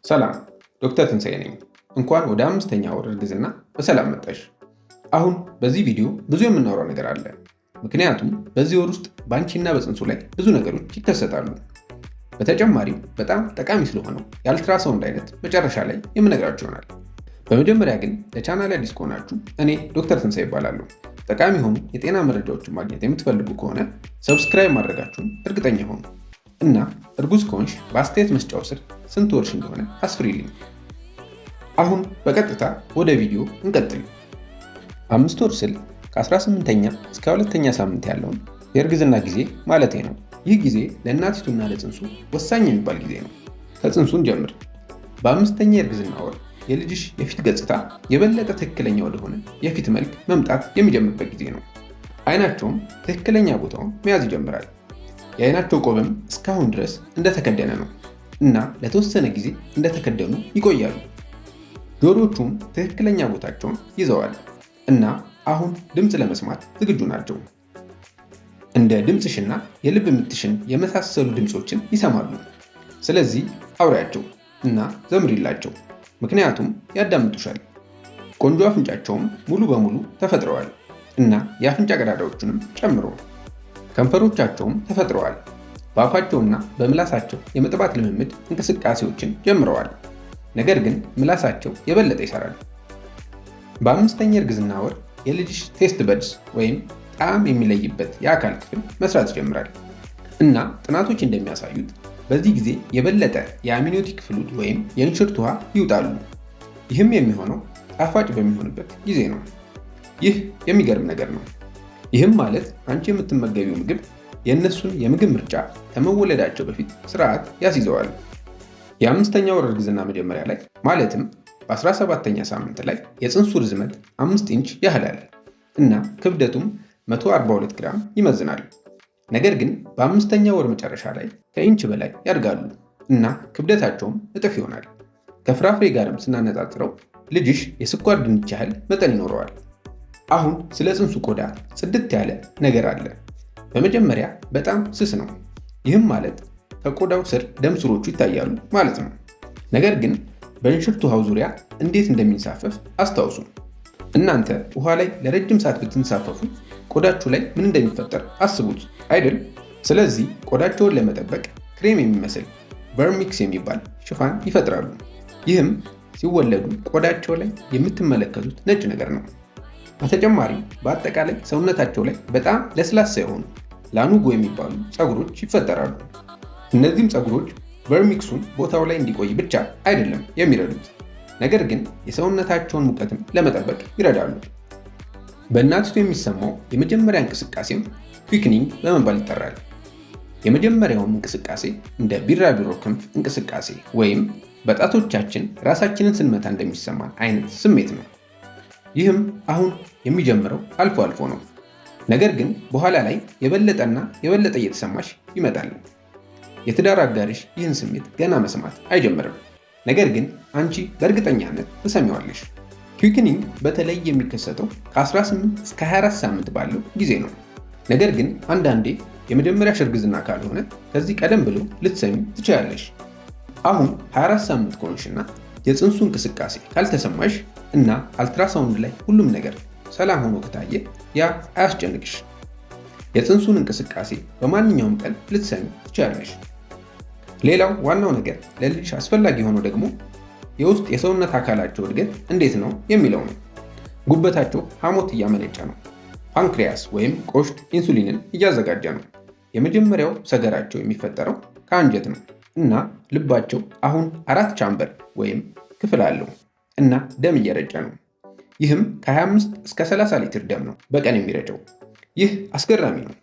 ሰላም፣ ዶክተር ትንሳኤ ነኝ። እንኳን ወደ 5ኛ ወር እርግዝና በሰላም መጣሽ። አሁን በዚህ ቪዲዮ ብዙ የምናወራው ነገር አለ። ምክንያቱም በዚህ ወር ውስጥ በአንቺና በፅንሱ ላይ ብዙ ነገሮች ይከሰታሉ። በተጨማሪም በጣም ጠቃሚ ስለሆነው የአልትራሳውንድ አይነት መጨረሻ ላይ የምነግራችሁ ይሆናል። በመጀመሪያ ግን ለቻናል አዲስ ከሆናችሁ እኔ ዶክተር ትንሳኤ ይባላለሁ። ጠቃሚ የሆኑ የጤና መረጃዎችን ማግኘት የምትፈልጉ ከሆነ ሰብስክራይብ ማድረጋችሁን እርግጠኛ ሆኑ እና እርጉዝ ከሆንሽ በአስተያየት መስጫው ስር ስንት ወርሽ እንደሆነ አስፍሪልኝ። አሁን በቀጥታ ወደ ቪዲዮ እንቀጥል። 5 ወር ስል ከ18ኛ እስከ 2ኛ ሳምንት ያለውን የእርግዝና ጊዜ ማለቴ ነው። ይህ ጊዜ ለእናቲቱና ለፅንሱ ወሳኝ የሚባል ጊዜ ነው። ከፅንሱን ጀምር። በ5ኛ የእርግዝና ወር የልጅሽ የፊት ገጽታ የበለጠ ትክክለኛ ወደሆነ የፊት መልክ መምጣት የሚጀምርበት ጊዜ ነው። አይናቸውም ትክክለኛ ቦታውን መያዝ ይጀምራል። የአይናቸው ቆብም እስካሁን ድረስ እንደተከደነ ነው እና ለተወሰነ ጊዜ እንደተከደኑ ይቆያሉ። ጆሮዎቹም ትክክለኛ ቦታቸውን ይዘዋል እና አሁን ድምፅ ለመስማት ዝግጁ ናቸው። እንደ ድምፅሽና የልብ ምትሽን የመሳሰሉ ድምፆችን ይሰማሉ። ስለዚህ አውሪያቸው እና ዘምሪላቸው፣ ምክንያቱም ያዳምጡሻል። ቆንጆ አፍንጫቸውም ሙሉ በሙሉ ተፈጥረዋል እና የአፍንጫ ቀዳዳዎቹንም ጨምሮ ከንፈሮቻቸውም ተፈጥረዋል። በአፋቸውና በምላሳቸው የመጥባት ልምምድ እንቅስቃሴዎችን ጀምረዋል። ነገር ግን ምላሳቸው የበለጠ ይሰራል። በ5ኛ የእርግዝና ወር የልጅሽ ቴስት በድስ ወይም ጣዕም የሚለይበት የአካል ክፍል መስራት ይጀምራል እና ጥናቶች እንደሚያሳዩት በዚህ ጊዜ የበለጠ የአሚኒዮቲክ ፍሉድ ወይም የእንሽርት ውሃ ይውጣሉ። ይህም የሚሆነው ጣፋጭ በሚሆንበት ጊዜ ነው። ይህ የሚገርም ነገር ነው። ይህም ማለት አንቺ የምትመገቢው ምግብ የእነሱን የምግብ ምርጫ ከመወለዳቸው በፊት ስርዓት ያስይዘዋል። የ5ኛ ወር እርግዝና መጀመሪያ ላይ ማለትም በ17ኛ ሳምንት ላይ የፅንሱ ርዝመት 5 ኢንች ያህላል እና ክብደቱም 142 ግራም ይመዝናል። ነገር ግን በ5ኛ ወር መጨረሻ ላይ ከኢንች በላይ ያድጋሉ እና ክብደታቸውም እጥፍ ይሆናል። ከፍራፍሬ ጋርም ስናነጻጽረው ልጅሽ የስኳር ድንች ያህል መጠን ይኖረዋል። አሁን ስለ ፅንሱ ቆዳ ጽድት ያለ ነገር አለ። በመጀመሪያ በጣም ስስ ነው። ይህም ማለት ከቆዳው ስር ደም ስሮቹ ይታያሉ ማለት ነው። ነገር ግን በእንሽርት ውሃው ዙሪያ እንዴት እንደሚንሳፈፍ አስታውሱ። እናንተ ውሃ ላይ ለረጅም ሰዓት ብትንሳፈፉ ቆዳችሁ ላይ ምን እንደሚፈጠር አስቡት አይደል? ስለዚህ ቆዳቸውን ለመጠበቅ ክሬም የሚመስል ቨርሚክስ የሚባል ሽፋን ይፈጥራሉ። ይህም ሲወለዱ ቆዳቸው ላይ የምትመለከቱት ነጭ ነገር ነው። በተጨማሪም በአጠቃላይ ሰውነታቸው ላይ በጣም ለስላሳ የሆኑ ላኑጎ የሚባሉ ፀጉሮች ይፈጠራሉ። እነዚህም ፀጉሮች ቨርሚክሱን ቦታው ላይ እንዲቆይ ብቻ አይደለም የሚረዱት፣ ነገር ግን የሰውነታቸውን ሙቀትም ለመጠበቅ ይረዳሉ። በእናቲቱ የሚሰማው የመጀመሪያ እንቅስቃሴም ኩዊክኒንግ በመባል ይጠራል። የመጀመሪያውን እንቅስቃሴ እንደ ቢራቢሮ ክንፍ እንቅስቃሴ ወይም በጣቶቻችን ራሳችንን ስንመታ እንደሚሰማን አይነት ስሜት ነው። ይህም አሁን የሚጀምረው አልፎ አልፎ ነው፣ ነገር ግን በኋላ ላይ የበለጠና የበለጠ እየተሰማሽ ይመጣል። የትዳር አጋርሽ ይህን ስሜት ገና መስማት አይጀምርም፣ ነገር ግን አንቺ በእርግጠኛነት ትሰሚዋለሽ። ኩዊክኒንግ በተለይ የሚከሰተው ከ18 እስከ 24 ሳምንት ባለው ጊዜ ነው፣ ነገር ግን አንዳንዴ የመጀመሪያሽ እርግዝና ካልሆነ ከዚህ ቀደም ብሎ ልትሰሚ ትችላለሽ። አሁን 24 ሳምንት ከሆንሽና የፅንሱ እንቅስቃሴ ካልተሰማሽ እና አልትራሳውንድ ላይ ሁሉም ነገር ሰላም ሆኖ ከታየ ያ አያስጨንቅሽ። የፅንሱን እንቅስቃሴ በማንኛውም ቀን ልትሰሚ ትችላለሽ። ሌላው ዋናው ነገር ለልጅሽ አስፈላጊ የሆነው ደግሞ የውስጥ የሰውነት አካላቸው እድገት እንዴት ነው የሚለው ነው። ጉበታቸው ሐሞት እያመነጨ ነው። ፓንክሪያስ ወይም ቆሽት ኢንሱሊንን እያዘጋጀ ነው። የመጀመሪያው ሰገራቸው የሚፈጠረው ከአንጀት ነው እና ልባቸው አሁን 4 ቻምበር ወይም ክፍል አለው እና ደም እየረጨ ነው። ይህም ከ25 እስከ 30 ሊትር ደም ነው በቀን የሚረጨው። ይህ አስገራሚ ነው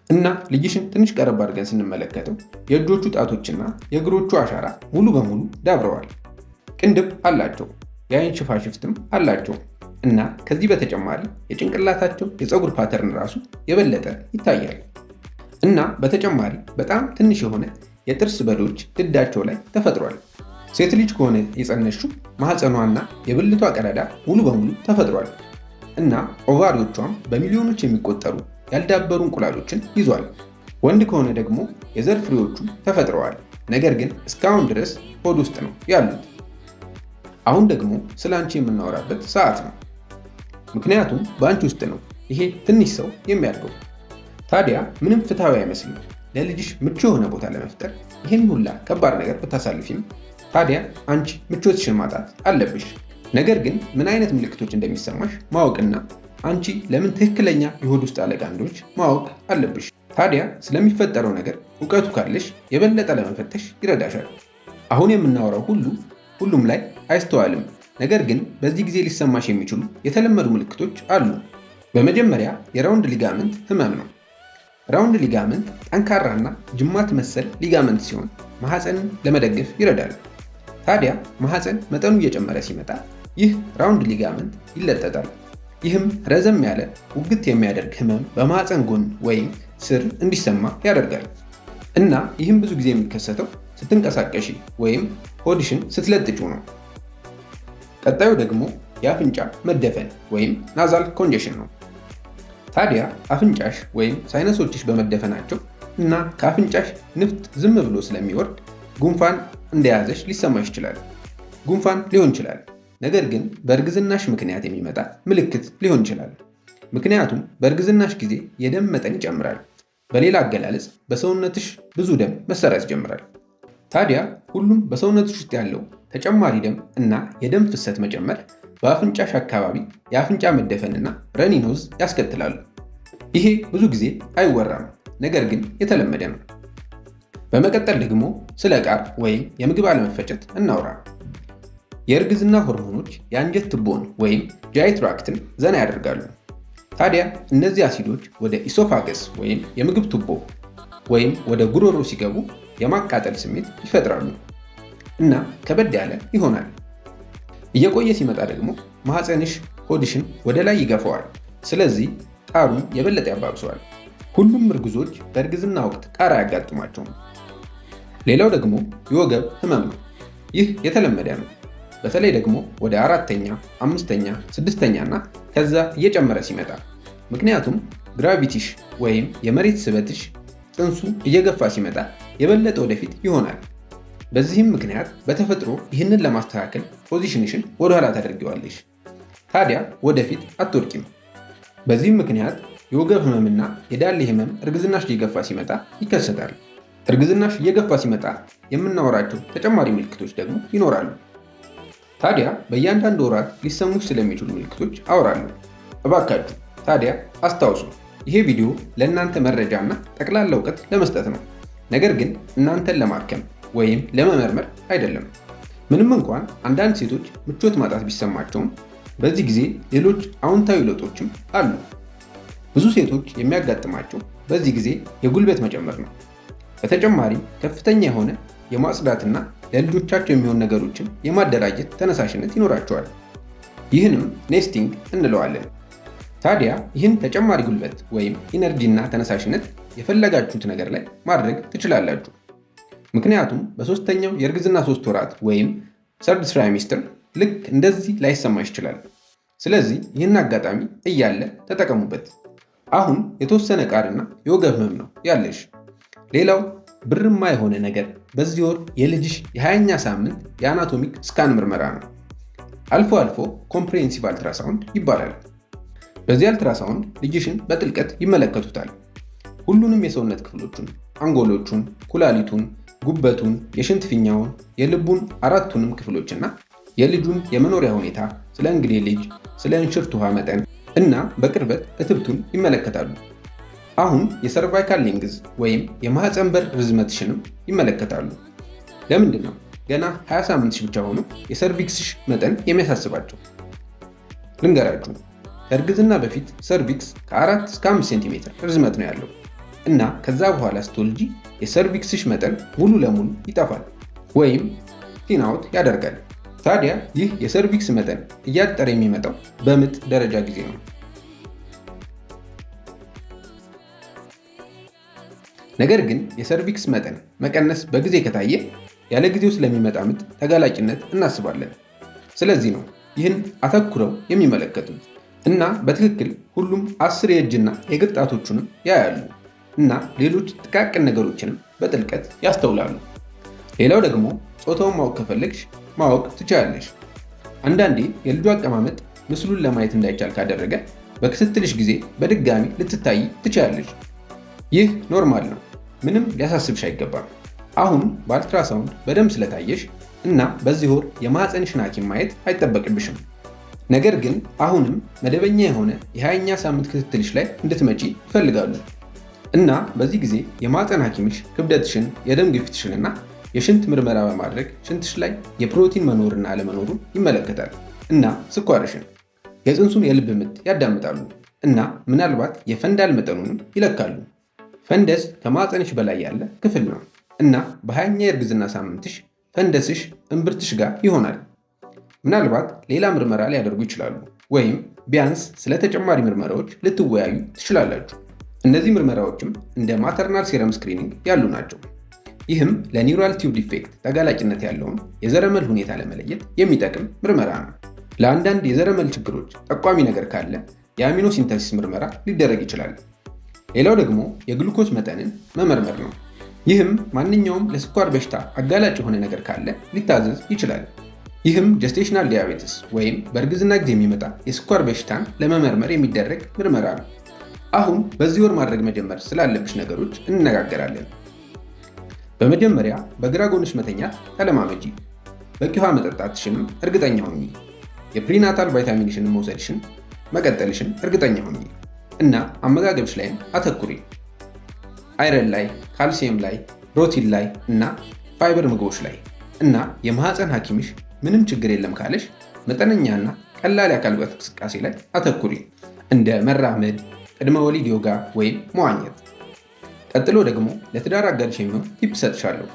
እና ልጅሽን ትንሽ ቀረብ አድርገን ስንመለከተው የእጆቹ ጣቶችና የእግሮቹ አሻራ ሙሉ በሙሉ ዳብረዋል። ቅንድብ አላቸው፣ የአይን ሽፋሽፍትም አላቸው እና ከዚህ በተጨማሪ የጭንቅላታቸው የፀጉር ፓተርን ራሱ የበለጠ ይታያል እና በተጨማሪ በጣም ትንሽ የሆነ የጥርስ በዶች ድዳቸው ላይ ተፈጥሯል። ሴት ልጅ ከሆነ የጸነሽው ማህፀኗና የብልቷ ቀዳዳ ሙሉ በሙሉ ተፈጥሯል እና ኦቫሪዎቿም በሚሊዮኖች የሚቆጠሩ ያልዳበሩ እንቁላሎችን ይዟል። ወንድ ከሆነ ደግሞ የዘር ፍሬዎቹ ተፈጥረዋል ነገር ግን እስካሁን ድረስ ሆድ ውስጥ ነው ያሉት። አሁን ደግሞ ስለ አንቺ የምናወራበት ሰዓት ነው። ምክንያቱም በአንቺ ውስጥ ነው ይሄ ትንሽ ሰው የሚያድገው። ታዲያ ምንም ፍትሃዊ አይመስልም ለልጅሽ ምቹ የሆነ ቦታ ለመፍጠር ይህን ሁላ ከባድ ነገር ብታሳልፊም፣ ታዲያ አንቺ ምቾትሽን ማጣት አለብሽ። ነገር ግን ምን አይነት ምልክቶች እንደሚሰማሽ ማወቅና አንቺ ለምን ትክክለኛ የሆድ ውስጥ አለቃ እንደሆንሽ ማወቅ አለብሽ። ታዲያ ስለሚፈጠረው ነገር እውቀቱ ካለሽ የበለጠ ለመፈተሽ ይረዳሻል። አሁን የምናወራው ሁሉም ላይ አይስተዋልም፣ ነገር ግን በዚህ ጊዜ ሊሰማሽ የሚችሉ የተለመዱ ምልክቶች አሉ። በመጀመሪያ የራውንድ ሊጋመንት ህመም ነው። ራውንድ ሊጋመንት ጠንካራና ጅማት መሰል ሊጋመንት ሲሆን ማህፀንን ለመደገፍ ይረዳል። ታዲያ ማህፀን መጠኑ እየጨመረ ሲመጣ ይህ ራውንድ ሊጋመንት ይለጠጣል። ይህም ረዘም ያለ ውግት የሚያደርግ ህመም በማህፀን ጎን ወይም ስር እንዲሰማ ያደርጋል እና ይህም ብዙ ጊዜ የሚከሰተው ስትንቀሳቀሺ ወይም ሆድሽን ስትለጥጪው ነው። ቀጣዩ ደግሞ የአፍንጫ መደፈን ወይም ናዛል ኮንጀሽን ነው። ታዲያ አፍንጫሽ ወይም ሳይነሶችሽ በመደፈናቸው እና ከአፍንጫሽ ንፍጥ ዝም ብሎ ስለሚወርድ ጉንፋን እንደያዘሽ ሊሰማሽ ይችላል። ጉንፋን ሊሆን ይችላል፣ ነገር ግን በእርግዝናሽ ምክንያት የሚመጣ ምልክት ሊሆን ይችላል። ምክንያቱም በእርግዝናሽ ጊዜ የደም መጠን ይጨምራል። በሌላ አገላለጽ በሰውነትሽ ብዙ ደም መሰራት ይጀምራል። ታዲያ ሁሉም በሰውነትሽ ውስጥ ያለው ተጨማሪ ደም እና የደም ፍሰት መጨመር በአፍንጫሽ አካባቢ የአፍንጫ መደፈንና ረኒ ኖዝ ያስከትላሉ። ይሄ ብዙ ጊዜ አይወራም፣ ነገር ግን የተለመደ ነው። በመቀጠል ደግሞ ስለ ቃር ወይም የምግብ አለመፈጨት እናውራ። የእርግዝና ሆርሞኖች የአንጀት ቱቦን ወይም ጃይ ትራክትን ዘና ያደርጋሉ። ታዲያ እነዚህ አሲዶች ወደ ኢሶፋገስ ወይም የምግብ ቱቦ ወይም ወደ ጉሮሮ ሲገቡ የማቃጠል ስሜት ይፈጥራሉ እና ከበድ ያለ ይሆናል። እየቆየ ሲመጣ ደግሞ ማህፀንሽ ሆድሽን ወደ ላይ ይገፋዋል። ስለዚህ ቃሩን የበለጠ ያባብሰዋል። ሁሉም እርጉዞች በእርግዝና ወቅት ቃር አያጋጥማቸውም። ሌላው ደግሞ የወገብ ህመም ነው። ይህ የተለመደ ነው። በተለይ ደግሞ ወደ 4ኛ፣ 5ኛ፣ 6ኛ እና ከዛ እየጨመረ ሲመጣ። ምክንያቱም ግራቪቲሽ ወይም የመሬት ስበትሽ ጽንሱ እየገፋ ሲመጣ የበለጠ ወደፊት ይሆናል። በዚህም ምክንያት በተፈጥሮ ይህንን ለማስተካከል ፖዚሽንሽን ወደኋላ ታደርጊዋለሽ። ታዲያ ወደፊት አትወድቂም። በዚህም ምክንያት የወገብ ህመምና የዳሌ ህመም እርግዝናሽ እየገፋ ሲመጣ ይከሰታል። እርግዝናሽ እየገፋ ሲመጣ የምናወራቸው ተጨማሪ ምልክቶች ደግሞ ይኖራሉ። ታዲያ በእያንዳንዱ ወራት ሊሰሙሽ ስለሚችሉ ምልክቶች አወራለሁ። እባካችሁ ታዲያ አስታውሱ፣ ይሄ ቪዲዮ ለእናንተ መረጃ እና ጠቅላላ እውቀት ለመስጠት ነው፣ ነገር ግን እናንተን ለማከም ወይም ለመመርመር አይደለም። ምንም እንኳን አንዳንድ ሴቶች ምቾት ማጣት ቢሰማቸውም በዚህ ጊዜ ሌሎች አዎንታዊ ለውጦችም አሉ። ብዙ ሴቶች የሚያጋጥማቸው በዚህ ጊዜ የጉልበት መጨመር ነው። በተጨማሪም ከፍተኛ የሆነ የማጽዳትና ለልጆቻቸው የሚሆን ነገሮችን የማደራጀት ተነሳሽነት ይኖራቸዋል። ይህንም ኔስቲንግ እንለዋለን። ታዲያ ይህን ተጨማሪ ጉልበት ወይም ኢነርጂ እና ተነሳሽነት የፈለጋችሁት ነገር ላይ ማድረግ ትችላላችሁ። ምክንያቱም በሶስተኛው የእርግዝና 3 ወራት ወይም ሰርድ ትራይሚስተር ልክ እንደዚህ ላይሰማሽ ይችላል። ስለዚህ ይህን አጋጣሚ እያለ ተጠቀሙበት። አሁን የተወሰነ ቃርና የወገብ ህመም ነው ያለሽ። ሌላው ብርማ የሆነ ነገር በዚህ ወር የልጅሽ የ20ኛ ሳምንት የአናቶሚክ ስካን ምርመራ ነው። አልፎ አልፎ ኮምፕሬሄንሲቭ አልትራሳውንድ ይባላል። በዚህ አልትራሳውንድ ልጅሽን በጥልቀት ይመለከቱታል። ሁሉንም የሰውነት ክፍሎቹን፣ አንጎሎቹን፣ ኩላሊቱን፣ ጉበቱን፣ የሽንት ፊኛውን፣ የልቡን 4ቱንም ክፍሎችና የልጁን የመኖሪያ ሁኔታ፣ ስለ እንግዴ ልጅ፣ ስለ እንሽርት ውሃ መጠን እና በቅርበት እትብቱን ይመለከታሉ። አሁን የሰርቫይካል ሌንግዝ ወይም የማህፀን በር ርዝመትሽንም ይመለከታሉ። ለምንድን ነው ገና 20 ሳምንትሽ ብቻ ሆኖ የሰርቪክስሽ መጠን የሚያሳስባቸው? ልንገራችሁ። ከእርግዝና በፊት ሰርቪክስ ከ4 እስከ 5 ሴንቲሜትር ርዝመት ነው ያለው እና ከዛ በኋላ ስትወልጂ የሰርቪክስሽ መጠን ሙሉ ለሙሉ ይጠፋል ወይም ቲናውት ያደርጋል። ታዲያ ይህ የሰርቪክስ መጠን እያጠረ የሚመጣው በምጥ ደረጃ ጊዜ ነው። ነገር ግን የሰርቪክስ መጠን መቀነስ በጊዜ ከታየ ያለ ጊዜው ስለሚመጣ ምጥ ተጋላጭነት እናስባለን። ስለዚህ ነው ይህን አተኩረው የሚመለከቱት እና በትክክል ሁሉም 10 የእጅና የእግር ጣቶቹንም ያያሉ እና ሌሎች ጥቃቅን ነገሮችንም በጥልቀት ያስተውላሉ። ሌላው ደግሞ ጾታውን ማወቅ ከፈለግሽ ማወቅ ትችላለሽ። አንዳንዴ የልጁ አቀማመጥ ምስሉን ለማየት እንዳይቻል ካደረገ በክትትልሽ ጊዜ በድጋሚ ልትታይ ትችላለሽ። ይህ ኖርማል ነው፣ ምንም ሊያሳስብሽ አይገባም። አሁን በአልትራሳውንድ በደንብ ስለታየሽ እና በዚህ ወር የማህፀንሽን ሐኪም ማየት አይጠበቅብሽም። ነገር ግን አሁንም መደበኛ የሆነ የ20ኛ ሳምንት ክትትልሽ ላይ እንድትመጪ ይፈልጋሉ እና በዚህ ጊዜ የማህፀን ሐኪምሽ ክብደትሽን፣ የደም ግፊትሽን እና የሽንት ምርመራ በማድረግ ሽንትሽ ላይ የፕሮቲን መኖርና አለመኖሩን ይመለከታል እና ስኳርሽን፣ የፅንሱን የልብ ምት ያዳምጣሉ እና ምናልባት የፈንዳል መጠኑንም ይለካሉ። ፈንደስ ከማህፀንሽ በላይ ያለ ክፍል ነው እና በ20ኛ የእርግዝና ሳምንትሽ ፈንደስሽ እምብርትሽ ጋር ይሆናል። ምናልባት ሌላ ምርመራ ሊያደርጉ ይችላሉ ወይም ቢያንስ ስለ ተጨማሪ ምርመራዎች ልትወያዩ ትችላላችሁ። እነዚህ ምርመራዎችም እንደ ማተርናል ሴረም ስክሪኒንግ ያሉ ናቸው። ይህም ለኒውራል ቲዩብ ዲፌክት ተጋላጭነት ያለውን የዘረመል ሁኔታ ለመለየት የሚጠቅም ምርመራ ነው። ለአንዳንድ የዘረመል ችግሮች ጠቋሚ ነገር ካለ የአሚኖ ሲንተሲስ ምርመራ ሊደረግ ይችላል። ሌላው ደግሞ የግሉኮዝ መጠንን መመርመር ነው። ይህም ማንኛውም ለስኳር በሽታ አጋላጭ የሆነ ነገር ካለ ሊታዘዝ ይችላል። ይህም ጀስቴሽናል ዲያቤትስ ወይም በእርግዝና ጊዜ የሚመጣ የስኳር በሽታን ለመመርመር የሚደረግ ምርመራ ነው። አሁን በዚህ ወር ማድረግ መጀመር ስላለብሽ ነገሮች እንነጋገራለን። በመጀመሪያ በግራ ጎንሽ መተኛት ተለማመጂ። በቂ ውሃ መጠጣትሽንም እርግጠኛ ሁኚ። የፕሪናታል ቫይታሚንሽን መውሰድሽን መቀጠልሽን እርግጠኛ ሁኚ እና አመጋገብሽ ላይም አተኩሪ። አይረን ላይ፣ ካልሲየም ላይ፣ ፕሮቲን ላይ እና ፋይበር ምግቦች ላይ እና የማህፀን ሐኪምሽ ምንም ችግር የለም ካለሽ መጠነኛና ቀላል የአካል ብቃት እንቅስቃሴ ላይ አተኩሪ፣ እንደ መራመድ፣ ቅድመ ወሊድ ዮጋ ወይም መዋኘት። ቀጥሎ ደግሞ ለትዳር አጋርሽ የሚሆን ቲፕ ሰጥሻለሁ።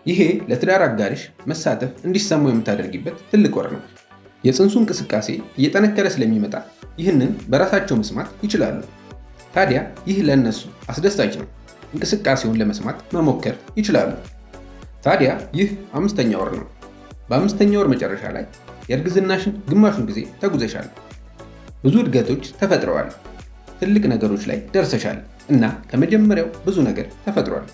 ይሄ ለትዳር አጋርሽ መሳተፍ እንዲሰማው የምታደርጊበት ትልቅ ወር ነው። የፅንሱ እንቅስቃሴ እየጠነከረ ስለሚመጣ ይህንን በራሳቸው መስማት ይችላሉ። ታዲያ ይህ ለእነሱ አስደሳች ነው። እንቅስቃሴውን ለመስማት መሞከር ይችላሉ። ታዲያ ይህ 5ኛ ወር ነው። በ5ኛ ወር መጨረሻ ላይ የእርግዝናሽን ግማሹን ጊዜ ተጉዘሻል። ብዙ እድገቶች ተፈጥረዋል። ትልቅ ነገሮች ላይ ደርሰሻል እና ከመጀመሪያው ብዙ ነገር ተፈጥሯል።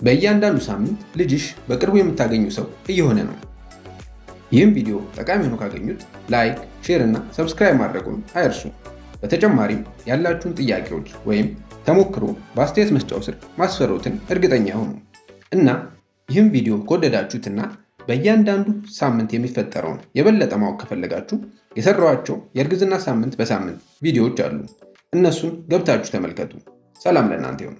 በእያንዳንዱ ሳምንት ልጅሽ በቅርቡ የምታገኙ ሰው እየሆነ ነው። ይህም ቪዲዮ ጠቃሚ ሆኖ ካገኙት ላይክ፣ ሼር እና ሰብስክራይብ ማድረጉን አይርሱ። በተጨማሪም ያላችሁን ጥያቄዎች ወይም ተሞክሮ በአስተያየት መስጫው ስር ማስፈሮትን እርግጠኛ ሁኑ እና ይህም ቪዲዮ ከወደዳችሁትና በእያንዳንዱ ሳምንት የሚፈጠረውን የበለጠ ማወቅ ከፈለጋችሁ የሰራኋቸው የእርግዝና ሳምንት በሳምንት ቪዲዮዎች አሉ። እነሱን ገብታችሁ ተመልከቱ። ሰላም ለእናንተ ይሁን።